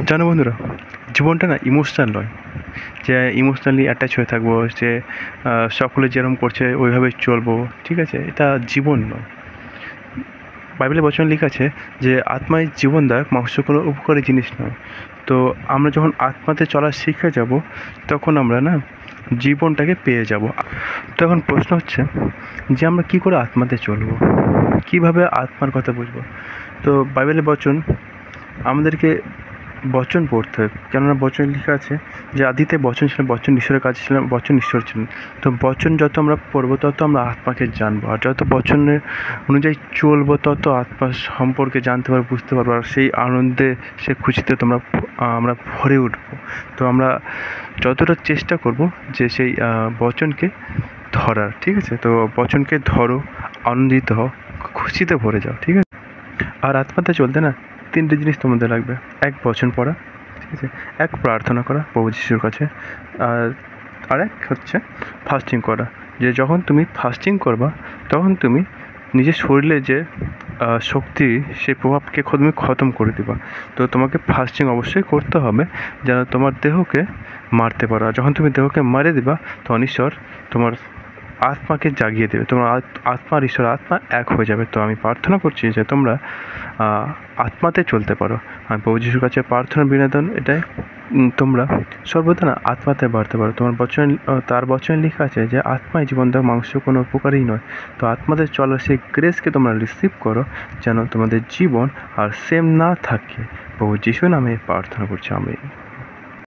জানো বন্ধুরা, জীবনটা না ইমোশনাল নয় যে ইমোশনালি অ্যাটাচ হয়ে থাকবো, যে সকলে যেরকম করছে ওইভাবে চলবো। ঠিক আছে, এটা জীবন নয়। বাইবেলের বচনে লেখা আছে যে আত্মাই জীবনদায়ক, মাংস কোনো উপকারী জিনিস নয়। তো আমরা যখন আত্মাতে চলা শিখে যাব, তখন আমরা না জীবনটাকে পেয়ে যাব। তখন প্রশ্ন হচ্ছে যে আমরা কী করে আত্মাতে চলবো, কীভাবে আত্মার কথা বুঝবো। তো বাইবেলের বচন আমাদেরকে বচন পড়তে হয়, কেননা বচনে লেখা আছে যে আদিতে বচন ছিলেন, বচন ঈশ্বরের কাছে ছিলেন, বচন ঈশ্বর ছিলেন। তো বচন যত আমরা পড়বো তত আমরা আত্মাকে জানবো, আর যত বচনের অনুযায়ী চলবো তত আত্মা সম্পর্কে জানতে পারবো, বুঝতে পারবো, আর সেই আনন্দে সে খুশিতে আমরা ভরে উঠবো। তো আমরা যতটা চেষ্টা করব যে সেই বচনকে ধরার। ঠিক আছে, তো বচনকে ধরো, আনন্দিত হও, খুশিতে ভরে যাও। ঠিক আছে, আর আত্মাতে চলতে না তিনটে জিনিস তোমাদের লাগবে। এক, বচন পড়া। ঠিক আছে, এক, প্রার্থনা করা প্রভু যিশুর কাছে। আর আরেক হচ্ছে ফাস্টিং করা। যে যখন তুমি ফাস্টিং করবা, তখন তুমি নিজের শরীরে যে শক্তি, সেই প্রভাবকে তুমি খতম করে দিবা। তো তোমাকে ফাস্টিং অবশ্যই করতে হবে যেন তোমার দেহকে মারতে পারো। আর যখন তুমি দেহকে মারে দিবা, তখন ঈশ্বর তোমার আত্মাকে জাগিয়ে দেবে, তোমার আত্মা আর ঈশ্বর আত্মা এক হয়ে যাবে। তো আমি প্রার্থনা করছি যে তোমরা আত্মাতে চলতে পারো। আমি প্রভু যিশুর কাছে প্রার্থনা বিনোদন এটাই, তোমরা সর্বদা না আত্মাতে বাড়তে পারো। তোমার বচন, তার বচনে লেখা আছে যে আত্মায় জীবনদায়ক, মাংস কোনো উপকারই নয়। তো আত্মাতে চলার সেই গ্রেসকে তোমরা রিসিভ করো, যেন তোমাদের জীবন আর সেম না থাকে। প্রভু যিশুর নামে প্রার্থনা করছি আমি।